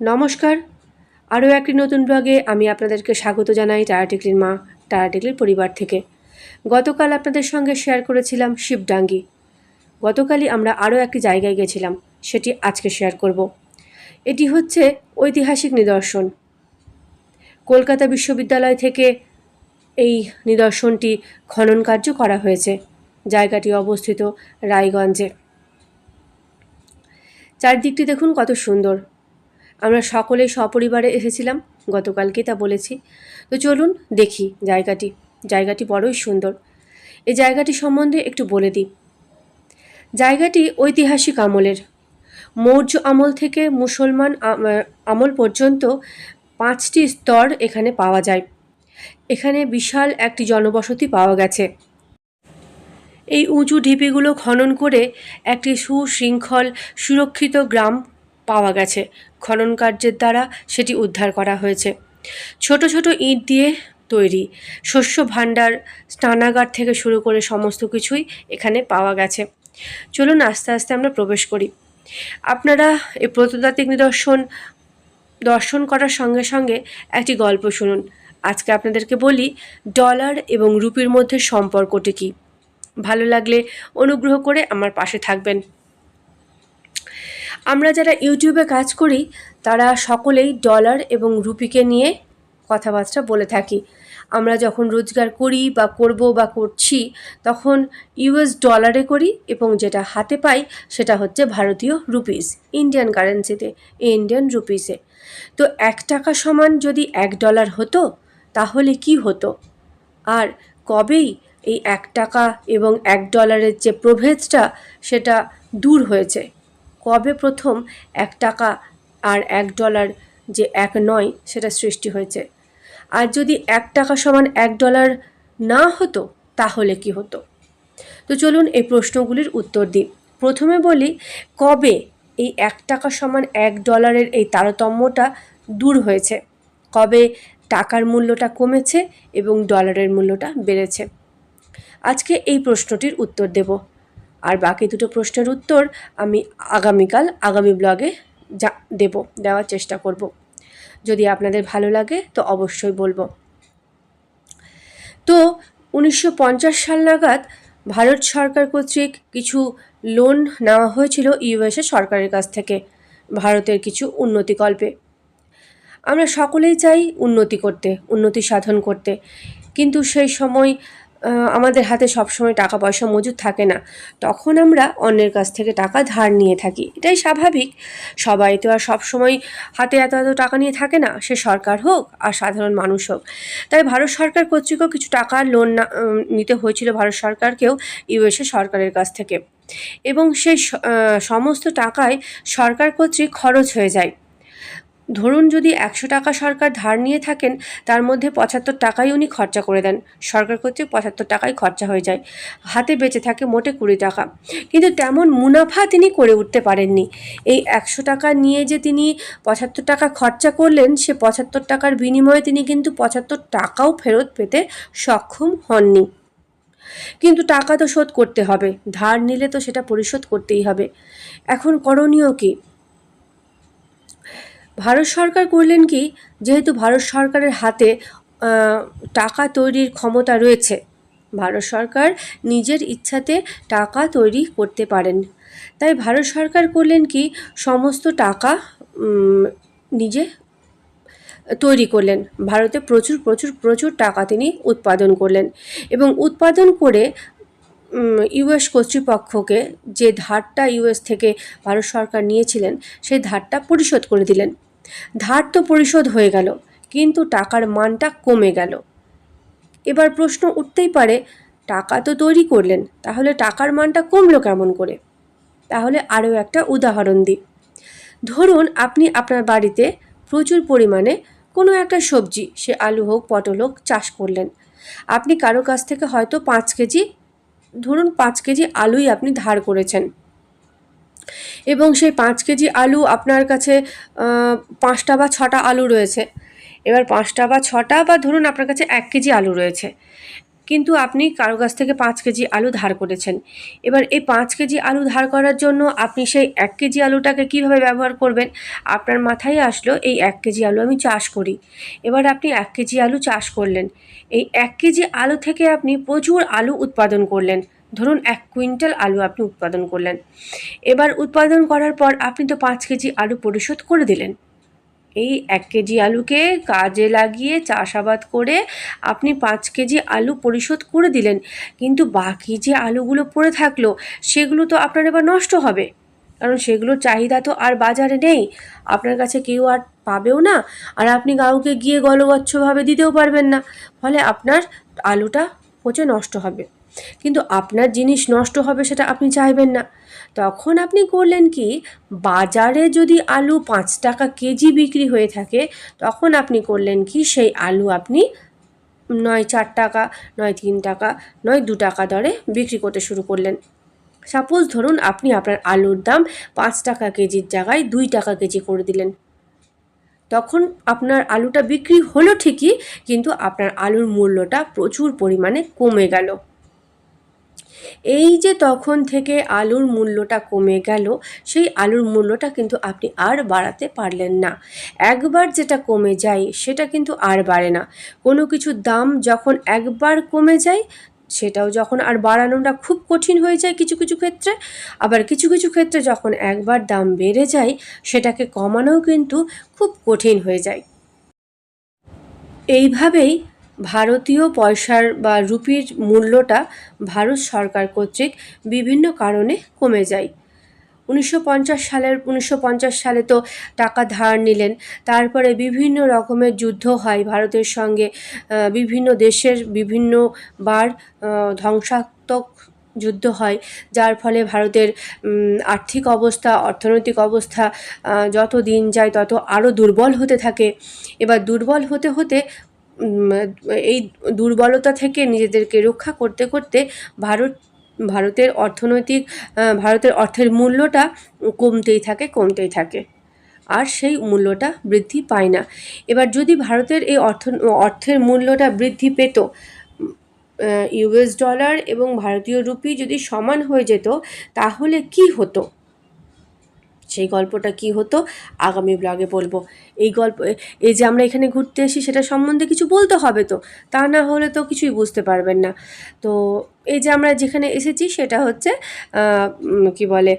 নমস্কার। আরও একটি নতুন ব্লগে আমি আপনাদেরকে স্বাগত জানাই টায়াটিকলির মা টায়াটিকলির পরিবার থেকে। গতকাল আপনাদের সঙ্গে শেয়ার করেছিলাম শিবডাঙ্গি। গতকালই আমরা আরও একটি জায়গায় গেছিলাম, সেটি আজকে শেয়ার করব। এটি হচ্ছে ঐতিহাসিক নিদর্শন। কলকাতা বিশ্ববিদ্যালয় থেকে এই নিদর্শনটি খনন কার্য করা হয়েছে। জায়গাটি অবস্থিত রায়গঞ্জে। চারদিকটি দেখুন কত সুন্দর। আমরা সকলেই সপরিবারে এসেছিলাম, গতকালকে তা বলেছি। তো চলুন দেখি জায়গাটি বড়ই সুন্দর। এই জায়গাটি সম্বন্ধে একটু বলে দিই। জায়গাটি ঐতিহাসিক আমলের। মৌর্য আমল থেকে মুসলমান আমল পর্যন্ত 5টি স্তর এখানে পাওয়া যায়। এখানে বিশাল একটি জনবসতি পাওয়া গেছে। এই উঁচু ঢিপিগুলো খনন করে একটি সুশৃঙ্খল সুরক্ষিত গ্রাম পাওয়া গেছে। খনন কার্যের দ্বারা সেটি উদ্ধার করা হয়েছে। ছোট ছোট ইট দিয়ে তৈরি শস্য ভাণ্ডার, স্নানাগার থেকে শুরু করে সমস্ত কিছুই এখানে পাওয়া গেছে। চলুন আস্তে আস্তে আমরা প্রবেশ করি। আপনারা এই প্রত্নতাত্ত্বিক নিদর্শন দর্শন করার সঙ্গে সঙ্গে একটি গল্প শুনুন। আজকে আপনাদেরকে বলি ডলার এবং রুপির মধ্যে সম্পর্কটি কী। ভালো লাগলে অনুগ্রহ করে আমার পাশে থাকবেন। আমরা যারা ইউটিউবে কাজ করি তারা সকলেই ডলার এবং রুপিকে নিয়ে কথাবার্তা বলে থাকি। আমরা যখন রোজগার করি বা করব বা করছি তখন ইউএস ডলারে করি এবং যেটা হাতে পাই সেটা হচ্ছে ভারতীয় রুপিস, ইন্ডিয়ান কারেন্সিতে, ইন্ডিয়ান রুপিসে। তো 1 টাকা সমান যদি $1 হতো তাহলে কি হতো? আর কবেই এই 1 টাকা এবং $1 যে প্রভেদটা সেটা দূর হয়েছে। কবে প্রথম 1 টাকা আর $1 যে এক নয় সেটা সৃষ্টি হয়েছে। আর যদি 1 টাকা সমান $1 না হতো তাহলে কি হতো? তো চলুন এই প্রশ্নগুলির উত্তর দিই। প্রথমে বলি কবে এই 1 টাকা সমান $1 এই তারতম্যটা দূর হয়েছে, কবে টাকার মূল্যটা কমেছে এবং ডলারের মূল্যটা বেড়েছে। আজকে এই প্রশ্নটির উত্তর দেব, আর বাকি দুটো প্রশ্নের উত্তর আমি আগামী ব্লগে দেওয়ার চেষ্টা করব। যদি আপনাদের ভালো লাগে তো অবশ্যই বলবো। তো 1950 সাল নাগাদ ভারত সরকার কর্তৃক কিছু লোন নেওয়া হয়েছিল ইউএসএ সরকারের কাছ থেকে ভারতের কিছু উন্নতিকল্পে। আমরা সকলেই চাই উন্নতি সাধন করতে, কিন্তু সেই সময় আমাদের হাতে সবসময় টাকা পয়সা মজুদ থাকে না। তখন আমরা অন্যের কাছ থেকে টাকা ধার নিয়ে থাকি, এটাই স্বাভাবিক। সবাই তো আর সবসময় হাতে এত টাকা নিয়ে থাকে না, সে সরকার হোক আর সাধারণ মানুষ হোক। তাই ভারত সরকার কর্তৃকও কিছু টাকা লোন নিতে হয়েছিল ভারত সরকারকেও ইউএসএ সরকারের কাছ থেকে, এবং সেই সমস্ত টাকায় সরকার কর্তৃক খরচ হয়ে যায়। ধরুন যদি 100 টাকা সরকার ধার নিয়ে থাকেন, তার মধ্যে 75 টাকাই উনি খরচা করে দেন, সরকার কর্তৃক 75 টাকাই খরচা হয়ে যায়, হাতে বেঁচে থাকে মোটে 20 টাকা। কিন্তু তেমন মুনাফা তিনি করে উঠতে পারেননি। এই 100 টাকা নিয়ে যে তিনি 75 টাকা খরচা করলেন, সে 75 টাকার বিনিময়ে তিনি কিন্তু 75 টাকাও ফেরত পেতে সক্ষম হননি। কিন্তু টাকা তো শোধ করতে হবে, ধার নিলে তো সেটা পরিশোধ করতেই হবে। এখন করণীয় কী? ভারত সরকার করলেন কি, যেহেতু ভারত সরকারের হাতে টাকা তৈরির ক্ষমতা রয়েছে, ভারত সরকার নিজের ইচ্ছাতে টাকা তৈরি করতে পারেন, তাই ভারত সরকার করলেন কি, সমস্ত টাকা নিজে তৈরি করলেন। ভারতে প্রচুর প্রচুর প্রচুর টাকা তিনি উৎপাদন করলেন এবং উৎপাদন করে ইউএস কর্তৃপক্ষকে যে ধারটা ইউএস থেকে ভারত সরকার নিয়েছিলেন সেই ধারটা পরিশোধ করে দিলেন। ধার তো পরিশোধ হয়ে গেল, কিন্তু টাকার মানটা কমে গেল। এবার প্রশ্ন উঠতেই পারে, টাকা তো তৈরি করলেন, তাহলে টাকার মানটা কমলো কেমন করে? তাহলে আরও একটা উদাহরণ দিই। ধরুন আপনি আপনার বাড়িতে প্রচুর পরিমাণে কোনো একটা সবজি, সে আলু হোক পটল হোক, চাষ করলেন। আপনি কারো কাছ থেকে হয়তো 5 কেজি, ধরুন 5 কেজি আলুই আপনি ধার করেছেন, এবং সেই 5 কেজি আলু আপনার কাছে 5টা বা 6টা আলু রয়েছে। এবার 5টা বা 6টা বা ধরুন আপনার কাছে 1 কেজি আলু রয়েছে। কিন্তু আপনি কারো কাছ থেকে 5 কেজি আলু ধার করেছেন। এবার এই 5 কেজি আলু ধার করার জন্য আপনি সেই 1 কেজি আলুটাকে কীভাবে ব্যবহার করবেন? আপনার মাথায় আসলো এই 1 কেজি আলু আমি চাষ করি। এবার আপনি 1 কেজি আলু চাষ করলেন। এই 1 কেজি আলু থেকে আপনি প্রচুর আলু উৎপাদন করলেন। ধরুন 1 কুইন্টাল আলু আপনি উৎপাদন করলেন। এবার উৎপাদন করার পর আপনি তো 5 কেজি আলু পরিশোধ করে দিলেন। এই 1 কেজি আলুকে কাজে লাগিয়ে চাষাবাদ করে আপনি 5 কেজি আলু পরিশোধ করে দিলেন, কিন্তু বাকি যে আলুগুলো পড়ে থাকলো সেগুলো তো আপনার এবার নষ্ট হবে, কারণ সেগুলোর চাহিদা তো আর বাজারে নেই, আপনার কাছে কেউ আর পাবেও না, আর আপনি কাউকে গিয়ে গলগচ্ছভাবে দিতেও পারবেন না, ফলে আপনার আলুটা পচে নষ্ট হবে। কিন্তু আপনার জিনিস নষ্ট হবে সেটা আপনি চাইবেন না। তখন আপনি করলেন কি, বাজারে যদি আলু 5 টাকা কেজি বিক্রি হয়ে থাকে, তখন আপনি করলেন কি, সেই আলু আপনি নয় 4 টাকা, নয় 3 টাকা, নয় 2 টাকা দরে বিক্রি করতে শুরু করলেন। সাপোজ ধরুন আপনি আপনার আলুর দাম 5 টাকা কেজির জায়গায় 2 টাকা কেজি করে দিলেন। তখন আপনার আলুটা বিক্রি হলো ঠিকই, কিন্তু আপনার আলুর মূল্যটা প্রচুর পরিমাণে কমে গেল। এই যে তখন থেকে আলুর মূল্যটা কমে গেল, সেই আলুর মূল্যটা কিন্তু আপনি আর বাড়াতে পারলেন না। একবার যেটা কমে যায় সেটা কিন্তু আর বাড়ে না। কোনো কিছুর দাম যখন একবার কমে যায়, সেটাও যখন আর বাড়ানোটা খুব কঠিন হয়ে যায় কিছু কিছু ক্ষেত্রে, আবার কিছু কিছু ক্ষেত্রে যখন একবার দাম বেড়ে যায়, সেটাকে কমানোও কিন্তু খুব কঠিন হয়ে যায়। এইভাবেই ভারতীয় পয়সার বা রুপির মূল্যটা ভারত সরকার কর্তৃক বিভিন্ন কারণে কমে যায়। 1950 সালে তো টাকা ধার নিলেন, তারপরে বিভিন্ন রকমের যুদ্ধ হয় ভারতের সঙ্গে, বিভিন্ন দেশের বিভিন্নবার ধ্বংসাত্মক যুদ্ধ হয়, যার ফলে ভারতের আর্থিক অবস্থা, অর্থনৈতিক অবস্থা যত দিন যায় তত আরও দুর্বল হতে থাকে। এবার দুর্বল হতে হতে এই দুর্বলতা থেকে নিজেদেরকে রক্ষা করতে করতে ভারতের ভারতের অর্থের মূল্যটা কমতেই থাকে, আর সেই মূল্যটা বৃদ্ধি পায় না। এবার যদি ভারতের এই অর্থের মূল্যটা বৃদ্ধি পেত, ইউএস ডলার এবং ভারতীয় রুপি যদি সমান হয়ে যেত, তাহলে কি হতো, সেই গল্পটা কি হতো আগামী ব্লগে বলবো। এই যে আমরা এখানে ঘুরতে এসি সেটা সম্বন্ধে কিছু বলতে হবে তো, তা না হলে তো কিছুই বুঝতে পারবেন না। তো এই যে আমরা যেখানে এসেছি সেটা হচ্ছে কি বলে,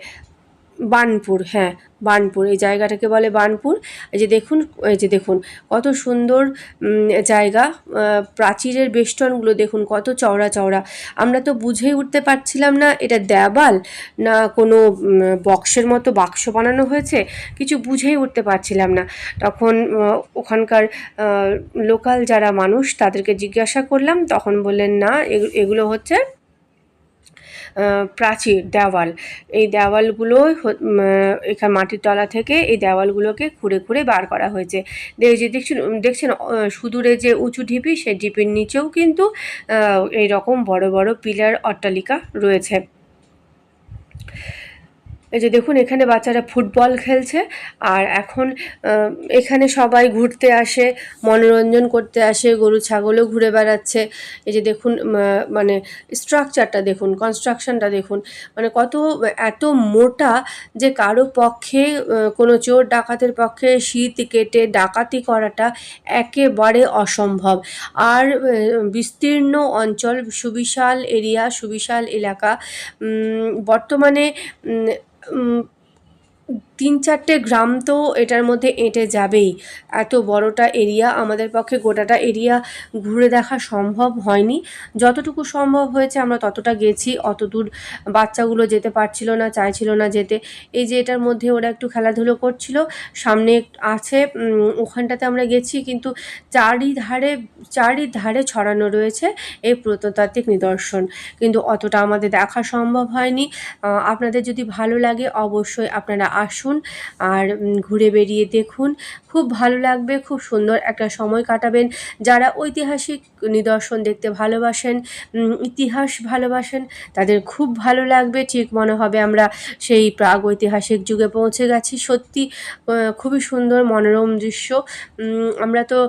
বার্নপুর। হ্যাঁ, বার্নপুর, এই জায়গাটাকে বলে বার্নপুর। এই যে দেখুন কত সুন্দর জায়গা, প্রাচীরের বেষ্টনগুলো দেখুন কত চওড়া চওড়া। আমরা তো বুঝেই উঠতে পারছিলাম না এটা দেওয়াল না কোনো বক্সের মতো বাক্স বানানো হয়েছে, কিছু বুঝেই উঠতে পারছিলাম না। তখন ওখানকার লোকাল যারা মানুষ তাদেরকে জিজ্ঞাসা করলাম, তখন বললেন না, এগুলো হচ্ছে প্রাচীর, দেওয়াল। এই দেওয়ালগুলো এখানে মাটির তলা থেকে এই দেওয়ালগুলোকে খুঁড়ে খুঁড়ে বার করা হয়েছে। দেখছেন সুদূরে যে উঁচু ঢিপি, সেই ঢিপির নিচেও কিন্তু এই রকম বড় বড় পিলার অট্টালিকা রয়েছে। এই যে দেখুন এখানে বাচ্চারা ফুটবল খেলছে, আর এখন এখানে সবাই ঘুরতে আসে, মনোরঞ্জন করতে আসে, গরু ছাগলও ঘুরে বেড়াচ্ছে। এই যে দেখুন মানে স্ট্রাকচারটা দেখুন, কনস্ট্রাকশনটা দেখুন, মানে এত মোটা যে কারো পক্ষে, কোনো চোর ডাকাতের পক্ষে শীত কেটে ডাকাতি করাটা একেবারে অসম্ভব। আর বিস্তীর্ণ অঞ্চল, সুবিশাল এরিয়া, সুবিশাল এলাকা, বর্তমানে 3-4টে গ্রাম তো এটার মধ্যে এঁটে যাবেই। এত বড়টা এরিয়া, আমাদের পক্ষে গোটাটা এরিয়া ঘুরে দেখা সম্ভব হয়নি। যতটুকু সম্ভব হয়েছে আমরা ততটা গেছি, অত দূর বাচ্চাগুলো যেতে পারছিল না, চাইছিল না যেতে। এই যে এটার মধ্যে ওরা একটু খেলাধুলো করছিল, সামনে আছে, ওখানটাতে আমরা গেছি, কিন্তু চারিধারে ছড়ানো রয়েছে এই প্রত্নতাত্ত্বিক নিদর্শন, কিন্তু অতটা আমাদের দেখা সম্ভব হয়নি। আপনাদের যদি ভালো লাগে অবশ্যই আপনারা আসুন। আসুন আর ঘুরে বেরিয়ে দেখুন, খুব ভালো লাগবে, খুব সুন্দর একটা সময় কাটাবেন। যারা ঐতিহাসিক নিদর্শন দেখতে ভালোবাসেন, ইতিহাস ভালোবাসেন, তাদের খুব ভালো লাগবে। ঠিক মনে হবে আমরা সেই প্রাগৈতিহাসিক যুগে পৌঁছে গেছি। সত্যি খুবই সুন্দর মনোরম দৃশ্য। আমরা তো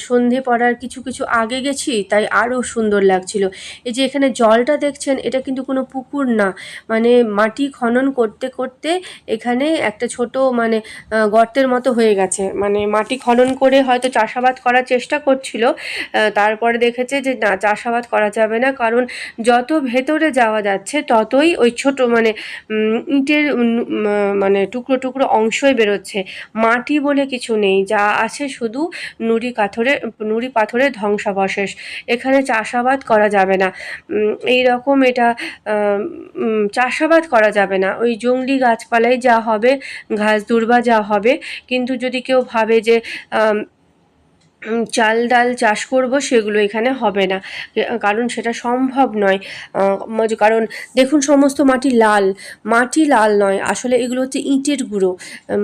সন্ধে পড়ার কিছু কিছু আগে গেছি, তাই আরও সুন্দর লাগছিল। এই যে এখানে জলটা দেখছেন, এটা কিন্তু কোনো পুকুর না, মানে মাটি খনন করতে করতে এখানে একটা ছোট মানে গর্তের মতো হয়ে গেছে। মানে মাটি খনন করে হয়তো চাষাবাদ করার চেষ্টা করছিল, তারপরে দেখেছে যে না, চাষাবাদ করা যাবে না, কারণ যত ভেতরে যাওয়া যাচ্ছে ততই ওই ছোট মানে ইটের মানে টুকরো টুকরো অংশই বেরোচ্ছে। মাটি বলে কিছু নেই, যা আছে শুধু নুড়ি পাথরের ধ্বংসাবশেষ। এখানে চাষাবাদ করা যাবে না, এই রকম এটা চাষাবাদ করা যাবে না। ওই জংলি গাছপালাই যা হবে, ঘাস দুর্বা যা হবে। কিন্তু যদি কেউ ভাবে যে চাল ডাল চাষ করব, সেগুলো এখানে হবে না, কারণ সেটা সম্ভব নয়। কারণ দেখুন, সমস্ত মাটি লাল নয়, আসলে এগুলো হচ্ছে ইটের গুঁড়ো।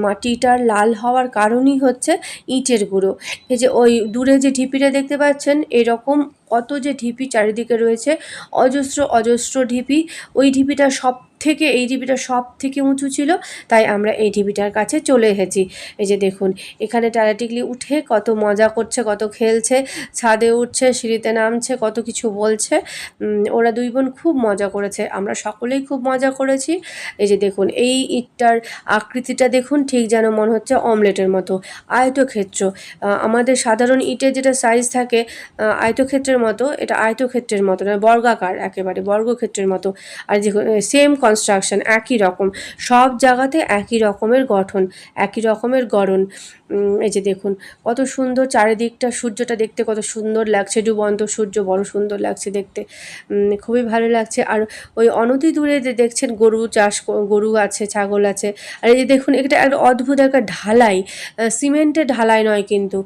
মাটিটার লাল হওয়ার কারণই হচ্ছে ইটের গুঁড়ো। এই যে ওই দূরে যে ঢিপিটা দেখতে পাচ্ছেন, এরকম কত যে ঢিপি চারিদিকে রয়েছে, অজস্র অজস্র ঢিপি। এই ঢিপিটা সব থেকে উঁচু ছিল, তাই আমরা এই ঢিপিটার কাছে চলে এসেছি। এই যে দেখুন, এখানে টালাটিকলি উঠে কত মজা করছে, কত খেলছে, ছাদে উঠছে, সিঁড়িতে নামছে, কত কিছু বলছে। ওরা দুই বোন খুব মজা করেছে, আমরা সকলেই খুব মজা করেছি। এই যে দেখুন, এই ইটটার আকৃতিটা দেখুন, ঠিক যেন মনে হচ্ছে অমলেটের মতো, আয়তক্ষেত্র। আমাদের সাধারণ ইটের যেটা সাইজ থাকে আয়তক্ষেত্রের মতো, এটা আয়তক্ষেত্রের মতো নয়, বর্গাকার, একেবারে বর্গক্ষেত্রের মতো। আর দেখুন, সেম কনস্ট্রাকশন, একই রকম, সব জায়গাতে একই রকমের গঠন, একই রকমের গড়ন। এই যে দেখুন, কত সুন্দর চারিদিকটা, সূর্যটা দেখতে কত সুন্দর লাগছে, ডুবন্ত সূর্য, বড় সুন্দর লাগছে দেখতে, খুবই ভালো লাগছে। আর ওই অনতি দূরে যে দেখছেন গরু আছে, ছাগল আছে। আর এই যে দেখুন, এটা একটা অদ্ভুত একটা ঢালাই, সিমেন্টের ঢালাই নয় কিন্তু,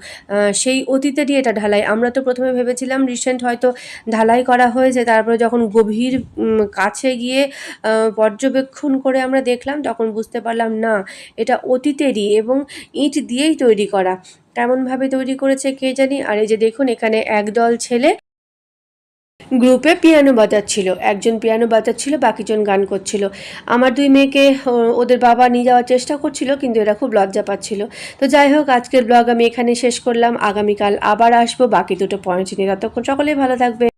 সেই অতীতেরই এটা ঢালাই। আমরা তো প্রথমে ভেবেছিলাম রিসেন্ট হয়তো ঢালাই করা হয়েছে, তারপরে যখন গভীর কাছে গিয়ে পর্যবেক্ষণ করে আমরা দেখলাম, তখন বুঝতে পারলাম না, এটা অতীতেরই এবং ইট দিয়েই তৈরি করা। কেমনভাবে তৈরি করেছে কে জানি। আর এই যে দেখুন, এখানে একদল ছেলে গ্রুপে পিয়ানো বাজাচ্ছিল, একজন পিয়ানো বাজাচ্ছিল, বাকিজন গান করছিল। আমার দুই মেয়েকে ওদের বাবা নিয়ে যাওয়ার চেষ্টা করছিল, কিন্তু এরা খুব লজ্জা পাচ্ছিল। তো যাই হোক, আজকের ব্লগ আমি এখানে শেষ করলাম। আগামীকাল আবার আসবো বাকি দুটো পয়েন্ট নিয়ে। ততক্ষণ সকলেই ভালো থাকবে।